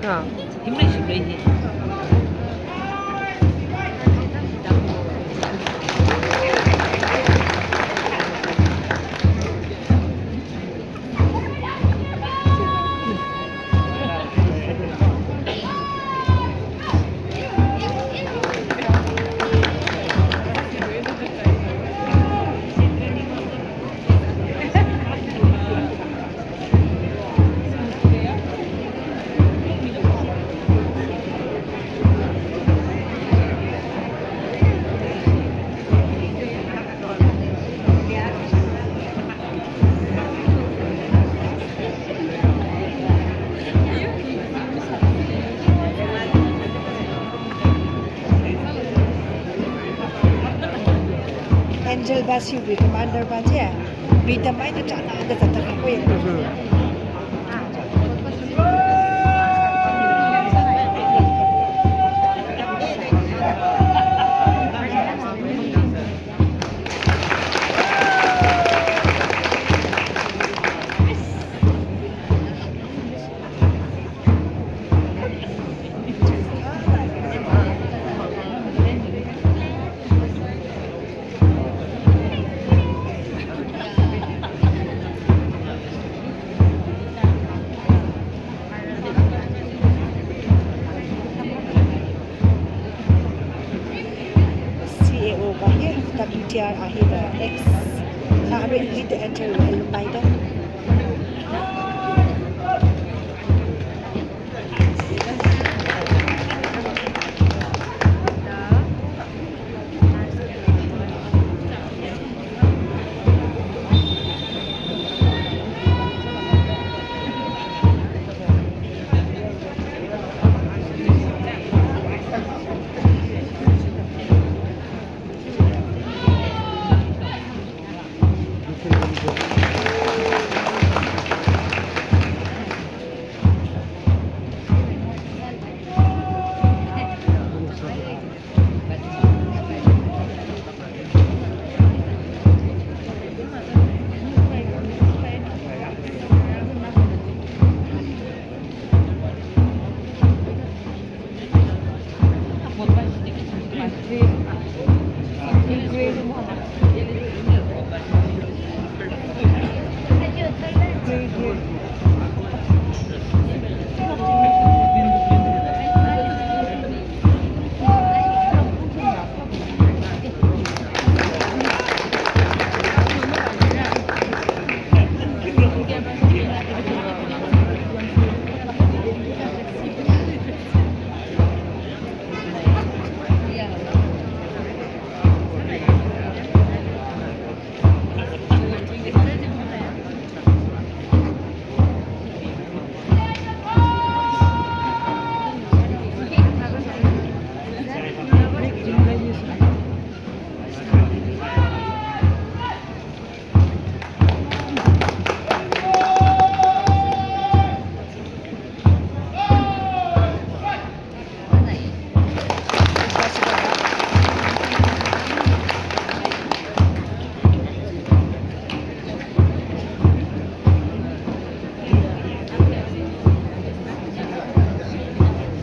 Ja. Himmlisch welche. Angel Basi with Commander Batia. Beat the mind at another Tatakoya. CAO Bahia, WTR Ahida X. Sabi lead the Angel alumni then.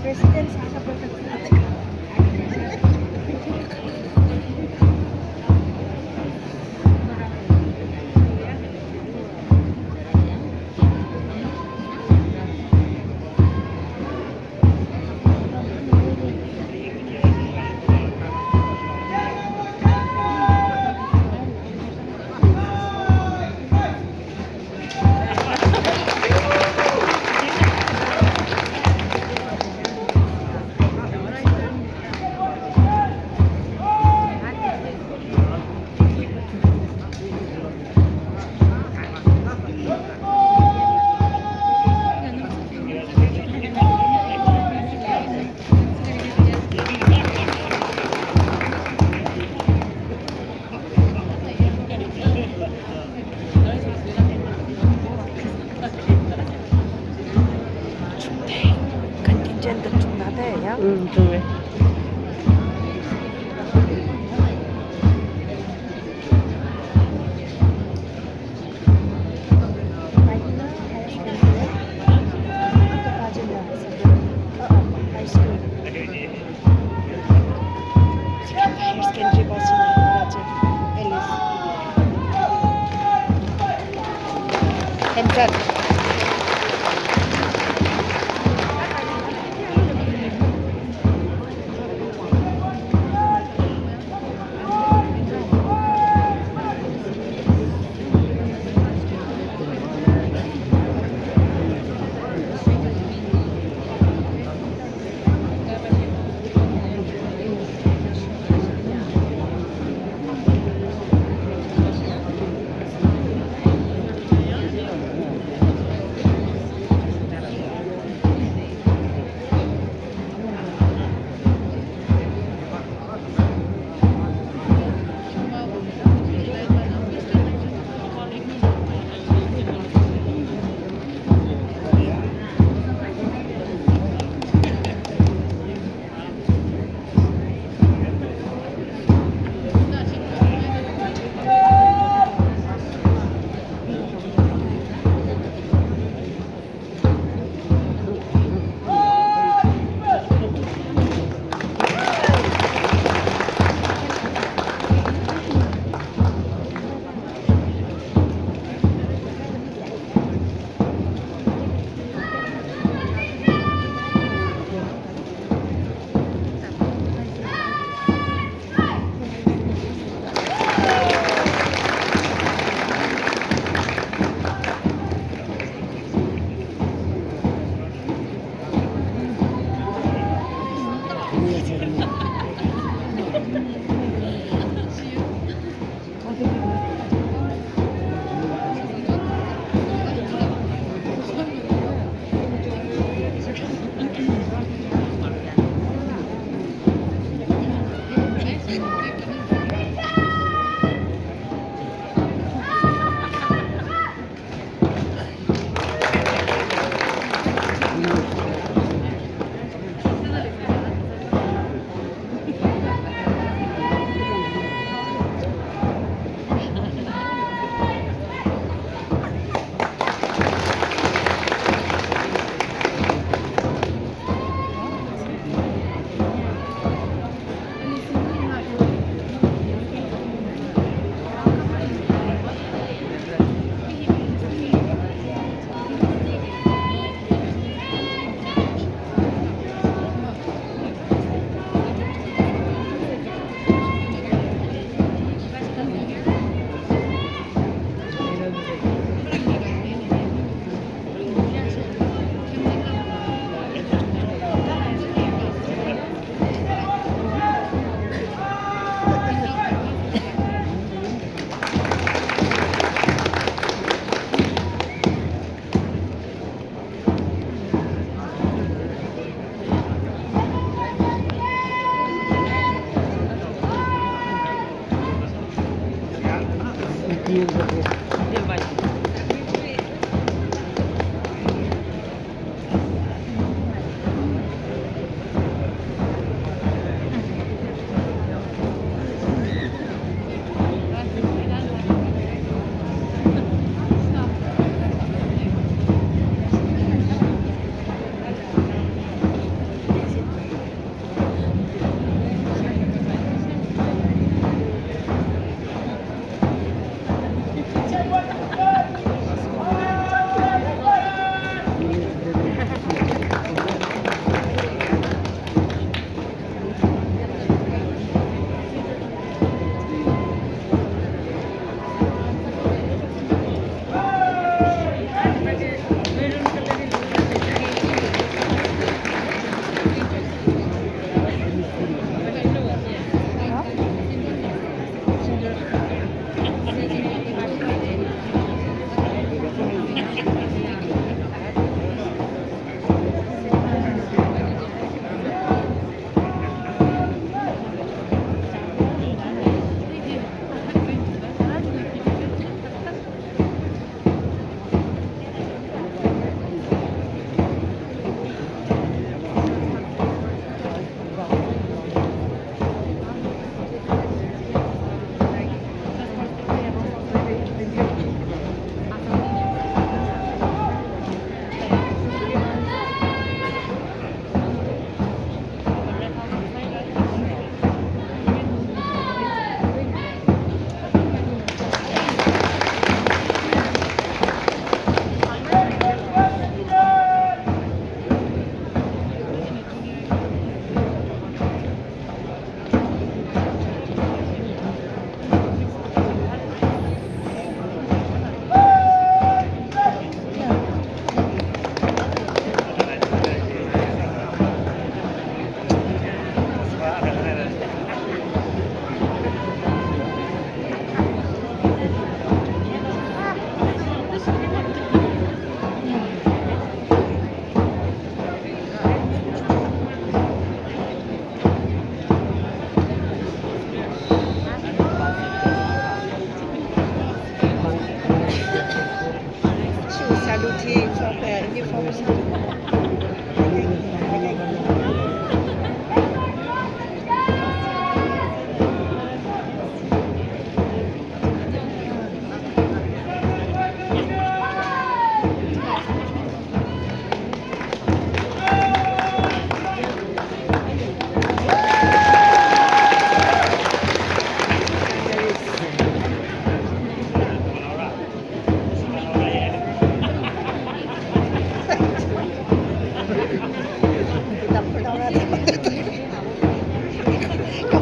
President Sasa contingent the Tunade, yeah? 좋네. Right now, has been there. Pajilla,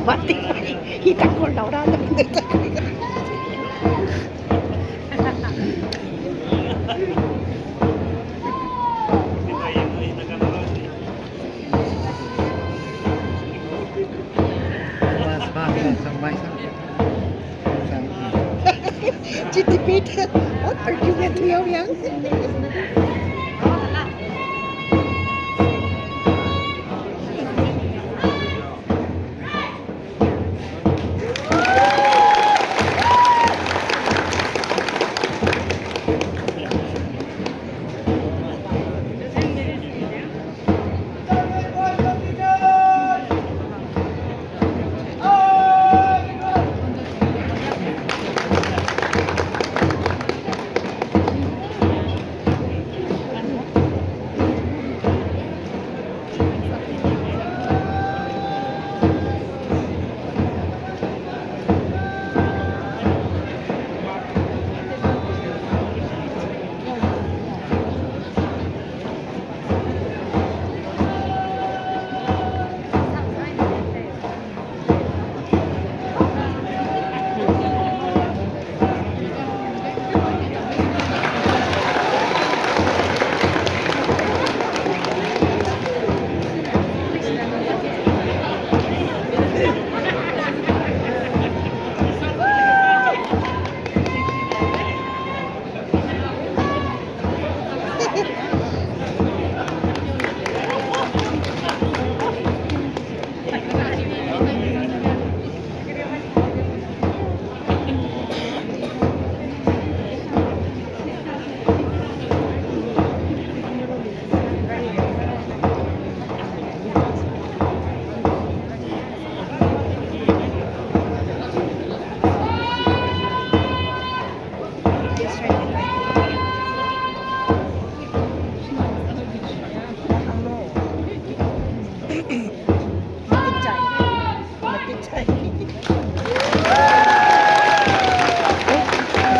mati hitak ko laurada pinita Some mice. Chitty Peter. What argument to young young?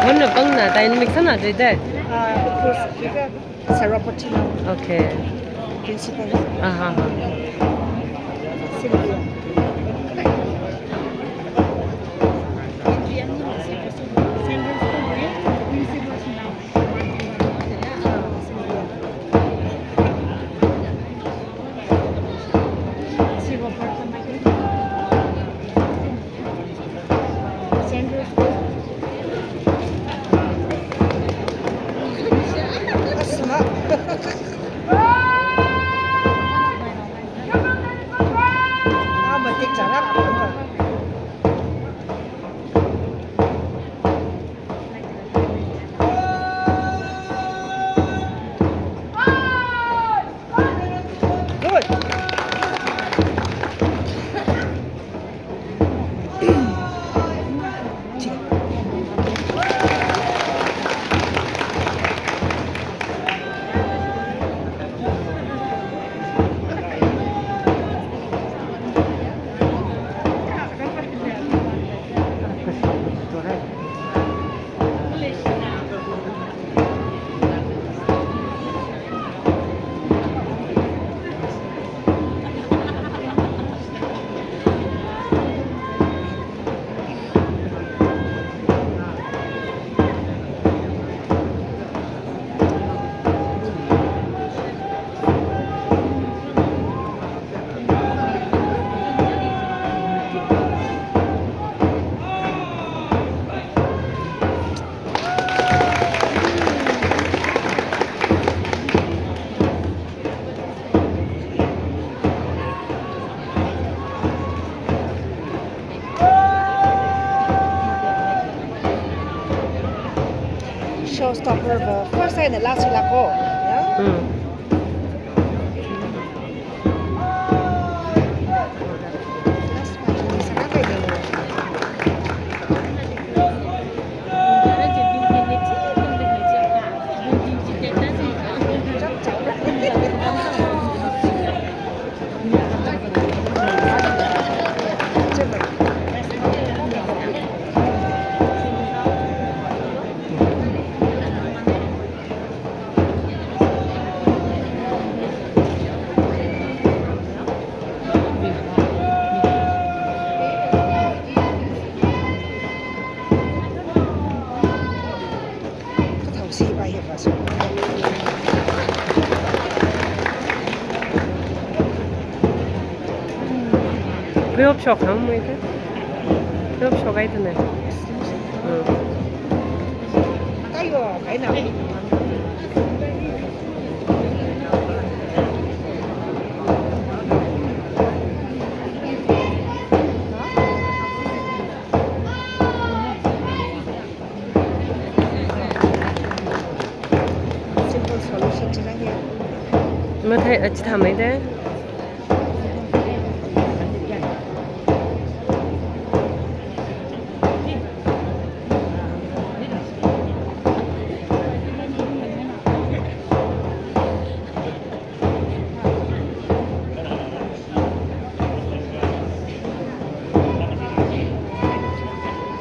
Mana bang na dynamic sana je dai. Sarapatino Okay. principal. Aha. Sylvia. Showstopper first and the last sila ko. Yeah? Last one, hindi sana kayo dalawa. Ve op çok ham mıydı? Lớp số cái thế này. Ừ. Cái rồi cái nào simple solution chứ này Mà thấy ở chị thầm ấy đấy.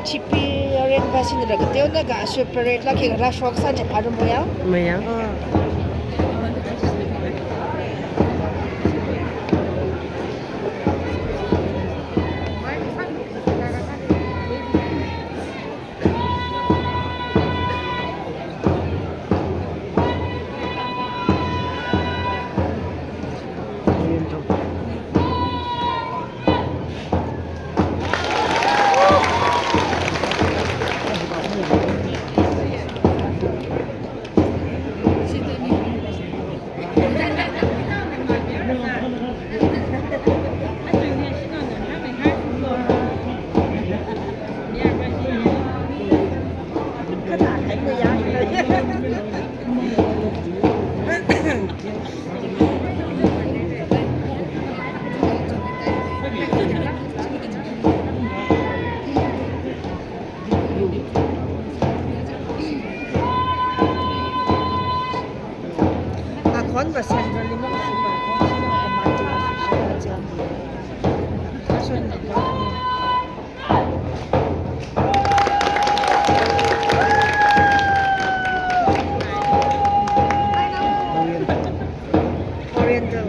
chipi ren basin ra cái tiêu naga separate la khi ra shock sa chapa ro moya 뭐야? cái thả cái người ya à con và sen rồi nhưng mà không phải con nhưng mà có mang đi là phải chơi chơi này Oriental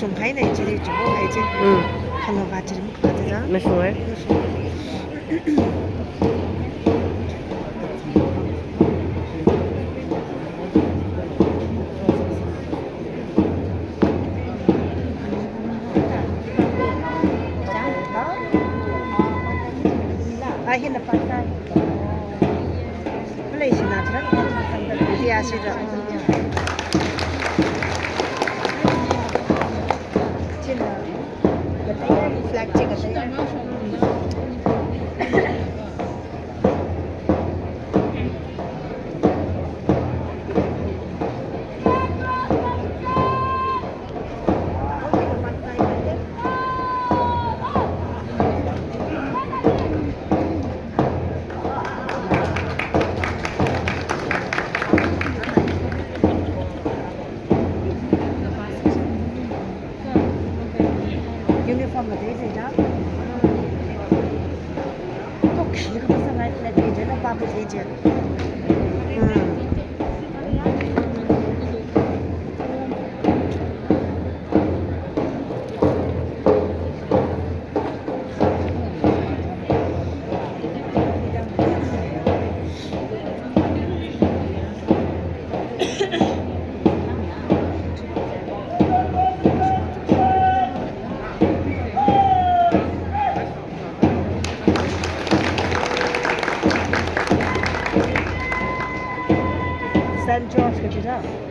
Sum hai này chỉ để chúng tôi thấy chứ 응. không là chỉ một cái gì đó 몇 시에? à hiện là phải cái lấy xin nào chứ đi à xin rồi trên là cái tay flag trên cái tay uniform là thế gì đó public agent. St. George Cathedral.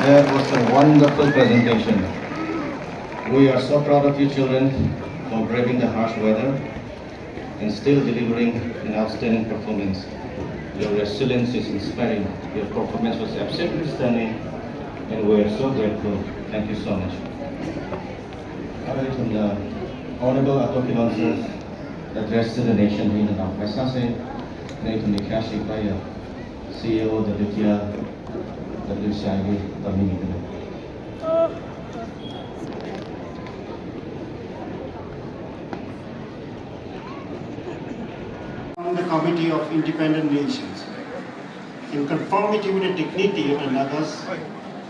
That was a wonderful presentation. We are so proud of you children for braving the harsh weather and still delivering an outstanding performance. Your resilience is inspiring. Your performance was absolutely stunning and we are so grateful. Thank you so much. Alright, the Honorable Ato Kilon's address to the nation in the Mesase, Nathan Nikashi by CEO the Dutia WCIG Community. On the Committee of Independent Nations, in conformity with the dignity and others,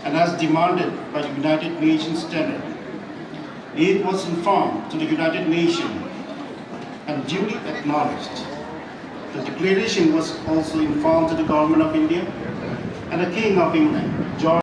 and as demanded by the United Nations standard, it was informed to the United Nations and duly acknowledged. The declaration was also informed to the Government of India and the King of England, George